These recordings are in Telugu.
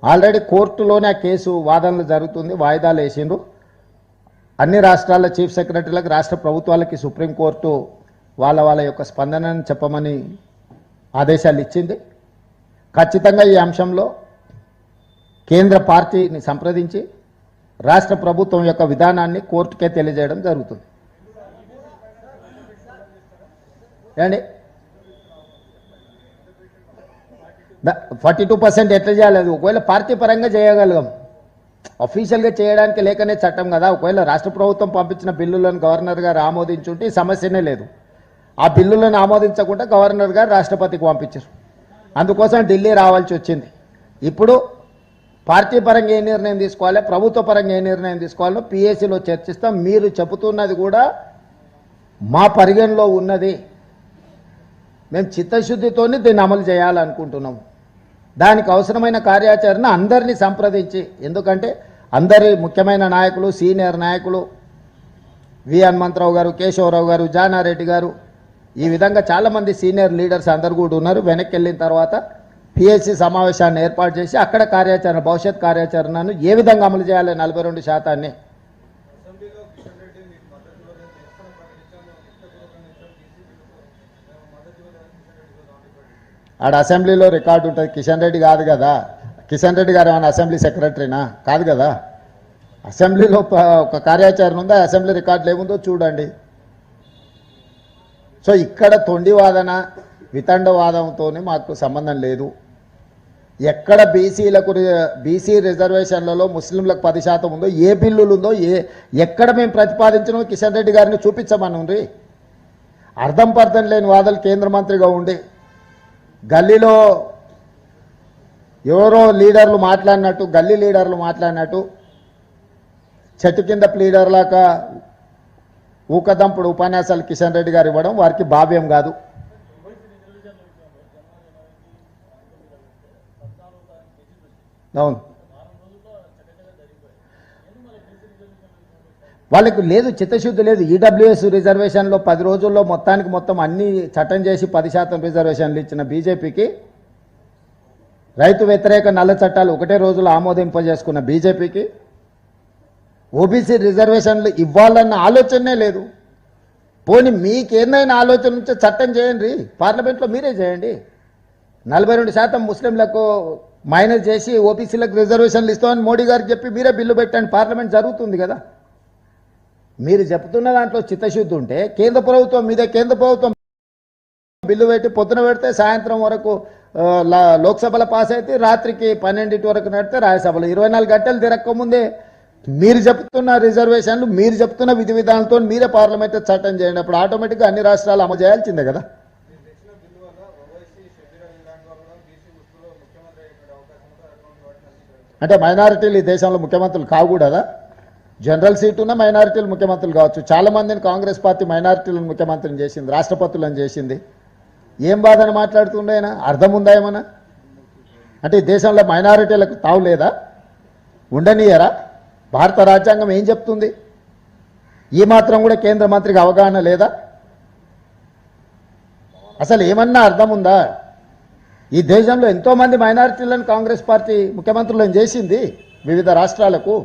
ఆల్రెడీ కోర్టులోనే ఆ కేసు వాదనలు జరుగుతుంది, వాయిదాలు వేసిండ్రు. అన్ని రాష్ట్రాల చీఫ్ సెక్రటరీలకు, రాష్ట్ర ప్రభుత్వాలకి సుప్రీంకోర్టు వాళ్ళ యొక్క స్పందనను చెప్పమని ఆదేశాలు ఇచ్చింది. ఖచ్చితంగా ఈ అంశంలో కేంద్ర పార్టీని సంప్రదించి రాష్ట్ర ప్రభుత్వం యొక్క విధానాన్ని కోర్టుకే తెలియజేయడం జరుగుతుంది. ఏమండి 42% ఎట్లా చేయాలి? అది ఒకవేళ పార్టీ పరంగా చేయగలిగాం, అఫీషియల్గా చేయడానికి లేకనే చట్టం కదా. ఒకవేళ రాష్ట్ర ప్రభుత్వం పంపించిన బిల్లులను గవర్నర్ గారు ఆమోదించుంటే ఈ సమస్యనే లేదు. ఆ బిల్లులను ఆమోదించకుండా గవర్నర్ గారు రాష్ట్రపతికి పంపించారు. అందుకోసం ఢిల్లీ రావాల్సి వచ్చింది. ఇప్పుడు పార్టీ పరంగా ఏ నిర్ణయం తీసుకోవాలి, ప్రభుత్వ పరంగా ఏ నిర్ణయం తీసుకోవాలో పిఏసీలో చర్చిస్తాం. మీరు చెబుతున్నది కూడా మా పరిగణలో ఉన్నది. మేము చిత్తశుద్ధితోనే దీన్ని అమలు చేయాలనుకుంటున్నాము. దానికి అవసరమైన కార్యాచరణ అందరినీ సంప్రదించి, ఎందుకంటే అందరి ముఖ్యమైన నాయకులు, సీనియర్ నాయకులు వి హనుమంతరావు గారు, కేశవరావు గారు, జానారెడ్డి గారు, ఈ విధంగా చాలామంది సీనియర్ లీడర్స్ అందరు కూడా ఉన్నారు. వెనక్కి వెళ్ళిన తర్వాత పిఎస్సి సమావేశాన్ని ఏర్పాటు చేసి అక్కడ కార్యాచరణ, భవిష్యత్ కార్యాచరణను ఏ విధంగా అమలు చేయాలి 42% ఆడ అసెంబ్లీలో రికార్డు ఉంటుంది. కిషన్ రెడ్డి కాదు కదా, కిషన్ రెడ్డి గారు ఏమైనా అసెంబ్లీ సెక్రటరీనా? కాదు కదా. అసెంబ్లీలో ఒక కార్యాచరణ ఉందా, అసెంబ్లీ రికార్డులు ఏముందో చూడండి. సో ఇక్కడ తొండివాదన, వితండవాదంతో మాకు సంబంధం లేదు. ఎక్కడ బీసీ రిజర్వేషన్లలో ముస్లింలకు 10% ఉందో, ఏ బిల్లులు ఉందో, ఎక్కడ మేము ప్రతిపాదించినో కిషన్ రెడ్డి గారిని చూపించమని అర్థం పర్థం లేని వాదలు కేంద్ర మంత్రిగా ఉండి గల్లీలో ఎవరో లీడర్లు మాట్లాడినట్టు, గల్లీ లీడర్లు మాట్లాడినట్టు చెట్టు కింద లీడర్లాగా ఊకదంపుడు ఉపన్యాసాలు కిషన్ రెడ్డి గారు ఇవ్వడం వారికి భావ్యం కాదు. అవును, వాళ్ళకు లేదు, చిత్తశుద్ధి లేదు. ఈడబ్ల్యూఎస్ రిజర్వేషన్లో 10 రోజుల్లో మొత్తానికి మొత్తం అన్ని చట్టం చేసి 10% రిజర్వేషన్లు ఇచ్చిన బీజేపీకి, రైతు వ్యతిరేక నల్ల చట్టాలు ఒకటే రోజులో ఆమోదింపజేసుకున్న బీజేపీకి ఓబీసీ రిజర్వేషన్లు ఇవ్వాలన్న ఆలోచనే లేదు. పోనీ మీకేమైనా ఆలోచన ఉంటే చట్టం చేయండి, పార్లమెంట్లో మీరే చేయండి. 42% ముస్లింలకు మైనస్ చేసి ఓబీసీలకు రిజర్వేషన్లు ఇస్తామని మోడీ గారికి చెప్పి మీరే బిల్లు పెట్టండి, పార్లమెంట్ జరుగుతుంది కదా. మీరు చెప్తున్న దాంట్లో చిత్తశుద్ధి ఉంటే కేంద్ర ప్రభుత్వం మీదే, కేంద్ర ప్రభుత్వం బిల్లు పెట్టి పొద్దున పెడితే సాయంత్రం వరకు లోక్సభలో పాస్ అయితే రాత్రికి 12 వరకు నడితే రాజ్యసభలో 24 గంటలు తిరగకముందే మీరు చెప్తున్న రిజర్వేషన్లు, మీరు చెప్తున్న విధి విధానాలతో మీరే పార్లమెంట్ చట్టం చేయండి. అప్పుడు ఆటోమేటిక్గా అన్ని రాష్ట్రాలు అమలు చేయాల్సిందే కదా. అంటే మైనారిటీలు ఈ దేశంలో ముఖ్యమంత్రులు కాకూడదా? జనరల్ సీట్ ఉన్న మైనారిటీలు ముఖ్యమంత్రులు కావచ్చు. చాలామందిని కాంగ్రెస్ పార్టీ మైనారిటీలను ముఖ్యమంత్రిని చేసింది, రాష్ట్రపతులను చేసింది. ఏం బాధని మాట్లాడుతుండేనా? అర్థం ఉందా ఏమన్నా? అంటే ఈ దేశంలో మైనారిటీలకు తావు లేదా? ఉండనియరా? భారత రాజ్యాంగం ఏం చెప్తుంది? ఈ మాత్రం కూడా కేంద్ర మంత్రికి అవగాహన లేదా? అసలు ఏమన్నా అర్థం ఉందా? ఈ దేశంలో ఎంతోమంది మైనారిటీలను కాంగ్రెస్ పార్టీ ముఖ్యమంత్రులను చేసింది వివిధ రాష్ట్రాలకు.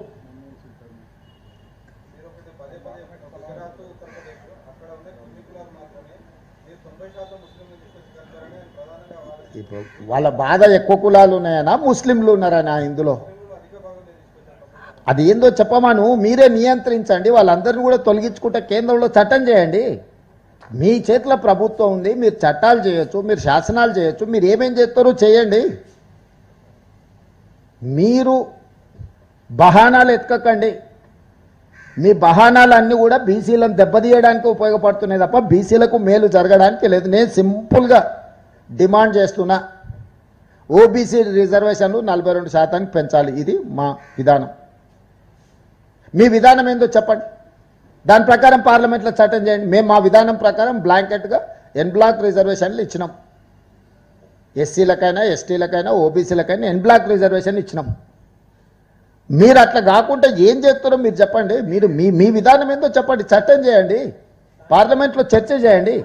ఇప్పుడు వాళ్ళ బాధ ఎక్కువ కులాలు ఉన్నాయనా, ముస్లింలు ఉన్నారనా ఇందులో? అది ఏందో చెప్పమాను, మీరే నియంత్రించండి. వాళ్ళందరినీ కూడా తొలగించుకుంటే కేంద్రంలో చట్టం చేయండి. మీ చేతిలో ప్రభుత్వం ఉంది, మీరు చట్టాలు చేయొచ్చు, మీరు శాసనాలు చేయొచ్చు, మీరు ఏమేం చేస్తారో చేయండి. మీరు బహానాలు ఎత్తుకండి. మీ బహానాలన్నీ కూడా బీసీలను దెబ్బతీయడానికి ఉపయోగపడుతున్నాయి తప్ప బీసీలకు మేలు జరగడానికి లేదు. నేను సింపుల్గా డిమాండ్ చేస్తున్నా, ఓబీసీ రిజర్వేషన్లు 42% పెంచాలి. ఇది మా విధానం. మీ విధానం ఏందో చెప్పండి, దాని ప్రకారం పార్లమెంట్లో చట్టం చేయండి. మేము మా విధానం ప్రకారం బ్లాంకెట్గా ఎన్ బ్లాక్ రిజర్వేషన్లు ఇచ్చినాం. ఎస్సీలకైనా, ఎస్టీలకైనా, ఓబీసీలకైనా ఎన్ బ్లాక్ రిజర్వేషన్ ఇచ్చినాం. మీరు అట్లా కాకుండా ఏం చేస్తారో మీరు చెప్పండి. మీరు మీ విధానం ఏందో చెప్పండి, చట్టం చేయండి, పార్లమెంట్లో చర్చ చేయండి.